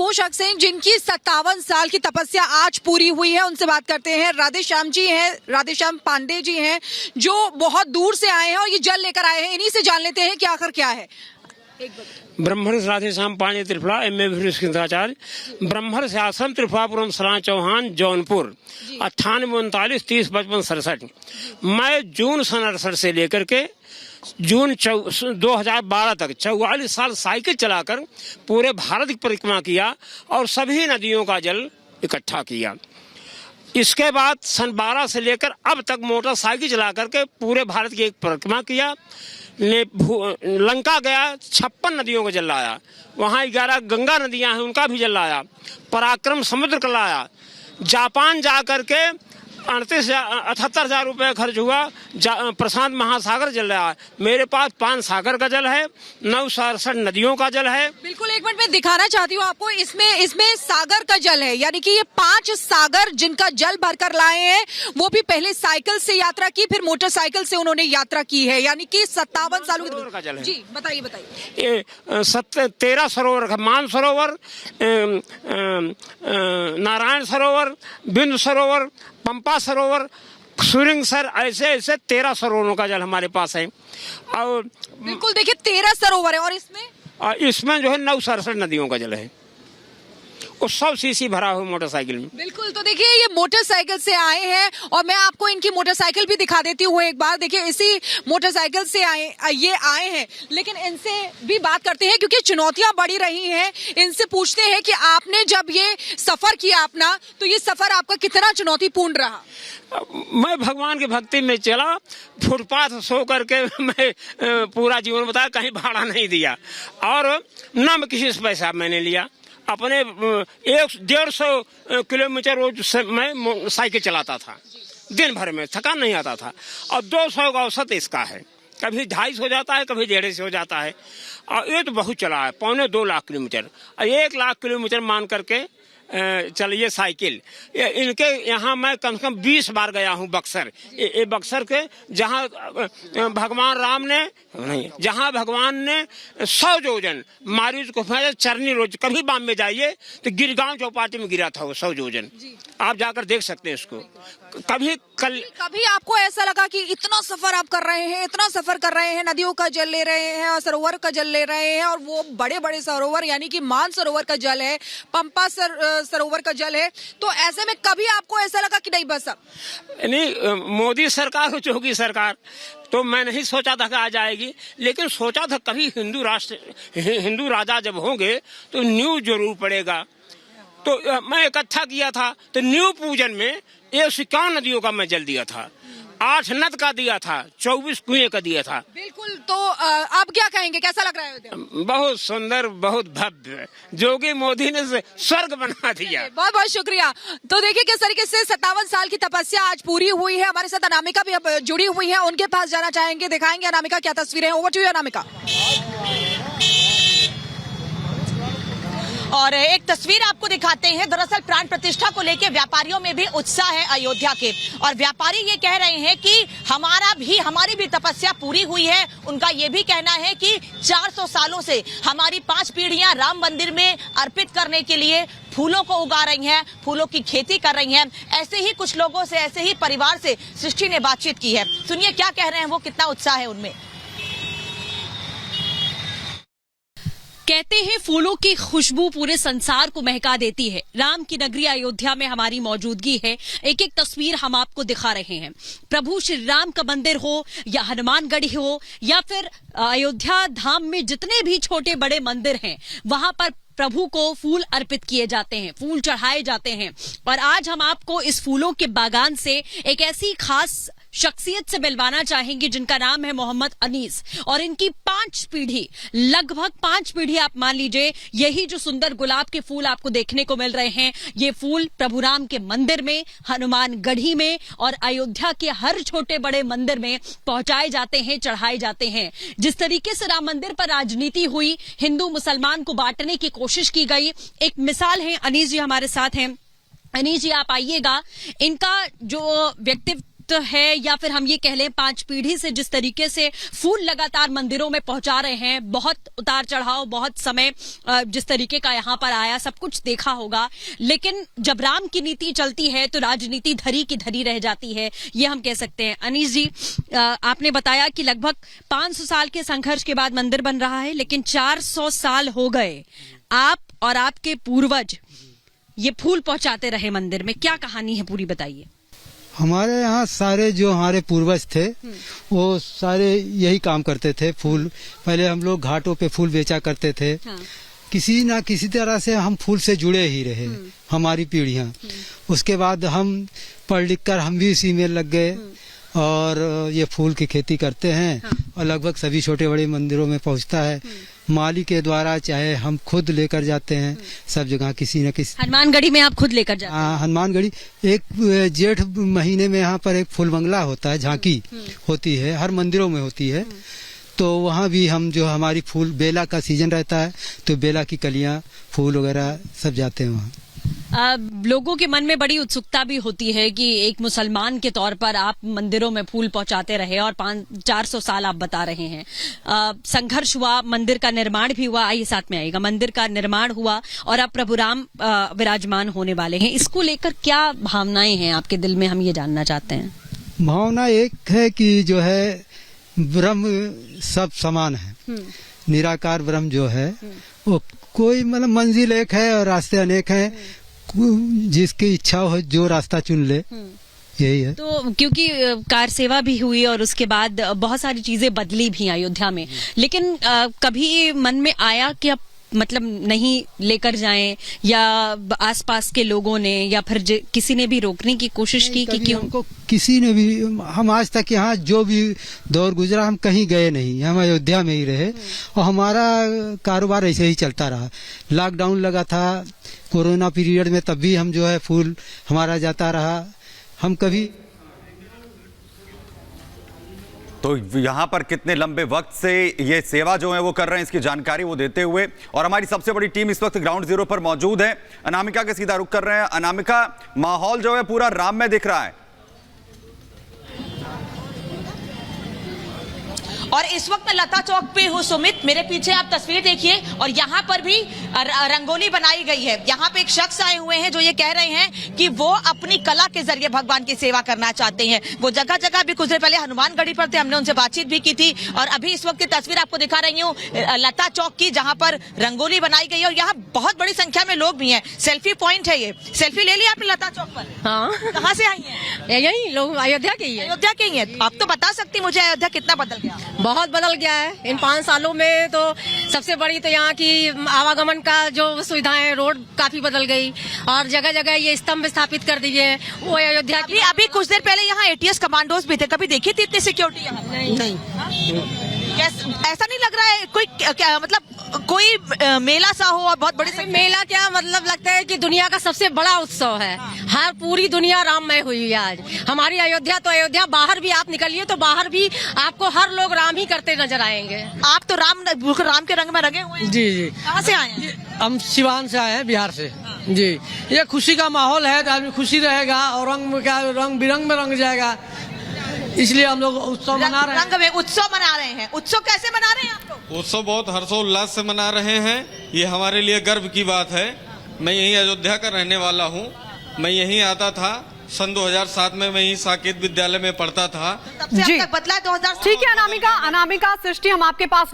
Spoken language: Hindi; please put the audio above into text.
वो शख्स हैं जिनकी 57 साल की तपस्या आज पूरी हुई है। उनसे बात करते हैं। राधेश्याम जी हैं, राधेश्याम पांडे जी हैं, जो बहुत दूर से आए हैं और ये जल लेकर आए हैं। इन्हीं से जान लेते हैं कि आखिर क्या है। ब्रह्मर्षि राधेश्याम पांडे त्रिफला M.A. विभूषिताचार्य, ब्रह्मर्षि आश्रम त्रिफलापुरम सलाह चौहान जौनपुर 98 39 30 55 67। मैं जून सन 68 से लेकर के जून 2012 तक 44 साल साइकिल चलाकर पूरे भारत की परिक्रमा किया और सभी नदियों का जल इकट्ठा किया। इसके बाद सन 12 से लेकर अब तक मोटरसाइकिल चला करके पूरे भारत की एक परिक्रमा किया। लंका गया, 56 नदियों का जल लाया। वहाँ 11 गंगा नदियां हैं, उनका भी जल लाया। पराक्रम समुद्र का लाया। जापान जा करके 78,000 रुपये खर्च हुआ। प्रशांत महासागर जल रहा। मेरे पास 5 सागर का जल है, 968 नदियों का जल है। बिल्कुल, एक मिनट में दिखाना चाहती हूँ आपको। इसमें सागर का जल है, यानी कि ये 5 सागर जिनका जल भरकर लाए हैं। वो भी पहले साइकिल से यात्रा की, फिर मोटरसाइकिल से उन्होंने यात्रा की है। यानी कि 57 सालों का जल है। जी बताइए। 13 सरोवर का, मान सरोवर, नारायण सरोवर, बिंदु सरोवर, पंपा सरोवर, सुरिंगसर, ऐसे 13 सरोवरों का जल हमारे पास है। और बिल्कुल देखिए 13 सरोवर है। और इसमें जो है 967 नदियों का जल है। वो सब सीसी भरा हुआ मोटरसाइकिल में। बिल्कुल, तो देखिए ये मोटरसाइकिल से आए हैं और मैं आपको इनकी मोटरसाइकिल भी दिखा देती हूँ एक बार। देखिए इसी मोटरसाइकिल से ये आए हैं। लेकिन इनसे भी बात करते हैं क्योंकि चुनौतियां बढ़ी रही हैं। इनसे पूछते हैं कि आपने जब ये सफर किया अपना, तो ये सफर आपका कितना चुनौतीपूर्ण रहा? मैं भगवान की भक्ति में चला। फुटपाथ सो करके मैं पूरा जीवन बताया, कहीं भाड़ा नहीं दिया और न मैं किसी से पैसा मैंने लिया। अपने 150 किलोमीटर रोज से मैं साइकिल चलाता था। दिन भर में थकान नहीं आता था। और 200 का औसत इसका है। कभी 250 हो जाता है, कभी 150 हो जाता है। और ये तो बहुत चला है, 2.25 लाख किलोमीटर। 1 लाख किलोमीटर मान करके चलिए साइकिल। इनके यहाँ मैं कम से कम 20 बार गया हूँ। बक्सर, ये बक्सर के जहाँ भगवान राम ने नहीं, जहाँ भगवान ने 100 योजन मारी को चरनी रोज। कभी बॉम्बे जाइए तो गिरगांव चौपाटी में गिरा था वो 100 योजन। आप जाकर देख सकते हैं इसको। कभी आपको ऐसा लगा कि इतना सफर आप कर रहे हैं, इतना सफर कर रहे हैं, नदियों का जल ले रहे हैं और सरोवर का जल ले रहे हैं, और वो बड़े बड़े सरोवर यानी कि मान सरोवर का जल है, पंपा सरोवर का जल है, तो ऐसे में कभी आपको ऐसा लगा कि नहीं बस अब नहीं, मोदी सरकार, योगी सरकार, तो मैं नहीं सोचा था कि आ जाएगी। लेकिन सोचा था कभी हिंदू राजा जब होंगे तो न्यू जरूर पड़ेगा। तो मैं इकट्ठा किया था। तो न्यू पूजन में 51 नदियों का मैं जल दिया था, 8 नद का दिया था, 24 कुएं का दिया था। बिल्कुल, तो अब क्या कहेंगे, कैसा लग रहा है? बहुत सुंदर, बहुत भव्य। जोगी मोदी ने स्वर्ग बना दिया। बहुत बहुत शुक्रिया। तो देखिए किस तरीके से 57 साल की तपस्या आज पूरी हुई है। हमारे साथ अनामिका भी अब जुड़ी हुई है, उनके पास जाना चाहेंगे, दिखाएंगे अनामिका क्या तस्वीरें हैं। Over to you Anamika. और एक तस्वीर आपको दिखाते हैं। दरअसल प्राण प्रतिष्ठा को लेकर व्यापारियों में भी उत्साह है अयोध्या के, और व्यापारी ये कह रहे हैं कि हमारी भी तपस्या पूरी हुई है। उनका ये भी कहना है कि 400 सालों से हमारी 5 पीढ़ियां राम मंदिर में अर्पित करने के लिए फूलों को उगा रही हैं, फूलों की खेती कर रही हैं। ऐसे ही कुछ लोगों से, ऐसे ही परिवार से सृष्टि ने बातचीत की है। सुनिए क्या कह रहे हैं वो, कितना उत्साह है उनमें। कहते हैं फूलों की खुशबू पूरे संसार को महका देती है। राम की नगरी अयोध्या में हमारी मौजूदगी है। एक एक तस्वीर हम आपको दिखा रहे हैं। प्रभु श्री राम का मंदिर हो या हनुमानगढ़ी हो या फिर अयोध्या धाम में जितने भी छोटे बड़े मंदिर हैं, वहां पर प्रभु को फूल अर्पित किए जाते हैं, फूल चढ़ाए जाते हैं। और आज हम आपको इस फूलों के बागान से एक ऐसी खास शख्सियत से मिलवाना चाहेंगे जिनका नाम है मोहम्मद अनीस, और इनकी 5 पीढ़ी, लगभग 5 पीढ़ी आप मान लीजिए, यही जो सुंदर गुलाब के फूल आपको देखने को मिल रहे हैं, ये फूल प्रभु राम के मंदिर में, हनुमानगढ़ी में और अयोध्या के हर छोटे बड़े मंदिर में पहुंचाए जाते हैं, चढ़ाए जाते हैं। जिस तरीके से राम मंदिर पर राजनीति हुई, हिंदू मुसलमान को बांटने की कोशिश की गई, एक मिसाल है। अनीस जी हमारे साथ हैं। अनीस जी आप आइएगा। इनका जो व्यक्तित्व वक्त है या फिर हम ये कह लें 5 पीढ़ी से जिस तरीके से फूल लगातार मंदिरों में पहुंचा रहे हैं, बहुत उतार चढ़ाव, बहुत समय जिस तरीके का यहाँ पर आया, सब कुछ देखा होगा, लेकिन जब राम की नीति चलती है तो राजनीति धरी की धरी रह जाती है, ये हम कह सकते हैं। अनीश जी, आपने बताया कि लगभग 500 साल के संघर्ष के बाद मंदिर बन रहा है, लेकिन 400 साल हो गए आप और आपके पूर्वज ये फूल पहुंचाते रहे मंदिर में, क्या कहानी है पूरी बताइए। हमारे यहाँ सारे जो हमारे पूर्वज थे वो सारे यही काम करते थे। फूल पहले हम लोग घाटों पे फूल बेचा करते थे। हाँ। किसी ना किसी तरह से हम फूल से जुड़े ही रहे, हमारी पीढ़ियां। उसके बाद हम पढ़ लिख कर हम भी इसी में लग गए और ये फूल की खेती करते हैं। हाँ। और लगभग सभी छोटे बड़े मंदिरों में पहुंचता है, माली के द्वारा, चाहे हम खुद लेकर जाते हैं, सब जगह किसी न किसी। हनुमानगढ़ी में आप खुद लेकर जाते हैं? हनुमानगढ़ी एक जेठ महीने में यहाँ पर एक फूल बंगला होता है, झांकी होती है, हर मंदिरों में होती है। तो वहाँ भी हम जो हमारी फूल, बेला का सीजन रहता है तो बेला की कलियां, फूल वगैरह सब जाते हैं वहाँ। लोगों के मन में बड़ी उत्सुकता भी होती है कि एक मुसलमान के तौर पर आप मंदिरों में फूल पहुंचाते रहे और 400 साल आप बता रहे हैं। संघर्ष हुआ, मंदिर का निर्माण भी हुआ, आइए साथ में आइएगा, मंदिर का निर्माण हुआ और अब प्रभु राम विराजमान होने वाले हैं। इसको लेकर क्या भावनाएं हैं आपके दिल में, हम ये जानना चाहते हैं। भावना एक है कि जो है ब्रह्म सब समान है, निराकार ब्रह्म जो है वो कोई मतलब मंजिल एक है और रास्ते अनेक हैं, जिसकी इच्छा हो जो रास्ता चुन ले, यही है। तो क्योंकि कार सेवा भी हुई और उसके बाद बहुत सारी चीजें बदली भी अयोध्या में, लेकिन कभी मन में आया कि अब मतलब नहीं लेकर जाएं, या आसपास के लोगों ने या फिर किसी ने भी रोकने की कोशिश की कि क्यों? हमको किसी ने भी, हम आज तक यहाँ जो भी दौर गुजरा हम कहीं गए नहीं, हम अयोध्या में ही रहे और हमारा कारोबार ऐसे ही चलता रहा। लॉकडाउन लगा था कोरोना पीरियड में, तब भी हम जो है फूल हमारा जाता रहा। हम कभी तो यहाँ पर कितने लंबे वक्त से ये सेवा जो है वो कर रहे हैं, इसकी जानकारी वो देते हुए, और हमारी सबसे बड़ी टीम इस वक्त ग्राउंड जीरो पर मौजूद है। अनामिका के सीधा रुख कर रहे हैं। अनामिका, माहौल जो है पूरा राममय दिख रहा है और इस वक्त मैं लता चौक पे हूँ सुमित, मेरे पीछे आप तस्वीर देखिए और यहाँ पर भी रंगोली बनाई गई है। यहाँ पे एक शख्स आए हुए हैं जो ये कह रहे हैं कि वो अपनी कला के जरिए भगवान की सेवा करना चाहते हैं। वो जगह जगह अभी कुछ देर पहले हनुमानगढ़ी पर थे, हमने उनसे बातचीत भी की थी और अभी इस वक्त की तस्वीर आपको दिखा रही हूँ लता चौक की, जहाँ पर रंगोली बनाई गई है और यहाँ बहुत बड़ी संख्या में लोग भी हैं। सेल्फी पॉइंट है ये। सेल्फी ले लिया आपने लता चौक पर? हाँ। कहाँ से आई है? यही लोग अयोध्या के ही है। अयोध्या के ही है। आप तो बता सकती मुझे अयोध्या कितना बदल गया? बहुत बदल गया है इन 5 सालों में। तो सबसे बड़ी तो यहाँ की आवागमन का जो सुविधाएं, रोड काफी बदल गई और जगह जगह ये स्तंभ स्थापित कर दिए। वो अयोध्या की अभी कुछ देर पहले यहाँ एटीएस कमांडोज भी थे, कभी देखी थी इतनी सिक्योरिटी यहाँ? नहीं। ऐसा नहीं लग रहा है कोई क्या मतलब कोई मेला सा हो और बहुत बड़ी मेला क्या मतलब, लगता है कि दुनिया का सबसे बड़ा उत्सव है। हर पूरी दुनिया राममय हुई है आज। हमारी अयोध्या तो अयोध्या, बाहर भी आप निकलिए तो बाहर भी आपको हर लोग राम ही करते नजर आएंगे। आप तो राम के रंग में रंगे हुए हैं। जी। कहाँ से आए हैं? हम सिवान से आए हैं, बिहार से। जी, ये खुशी का माहौल है, आदमी खुशी रहेगा और रंग बिरंग में रंग जाएगा, इसलिए हम लोग उत्सव मना रहे हैं। रंग में उत्सव मना रहे हैं। उत्सव कैसे मना रहे हैं आप लोग? उत्सव बहुत हर्षोल्लास से मना रहे हैं। ये हमारे लिए गर्व की बात है। मैं यहीं अयोध्या का रहने वाला हूँ। मैं यहीं आता था सन 2007 में, मैं यहीं साकेत विद्यालय में पढ़ता था। तब से अब तक बदला है 2007। ठीक है अनामिका सृष्टि, हम आपके पास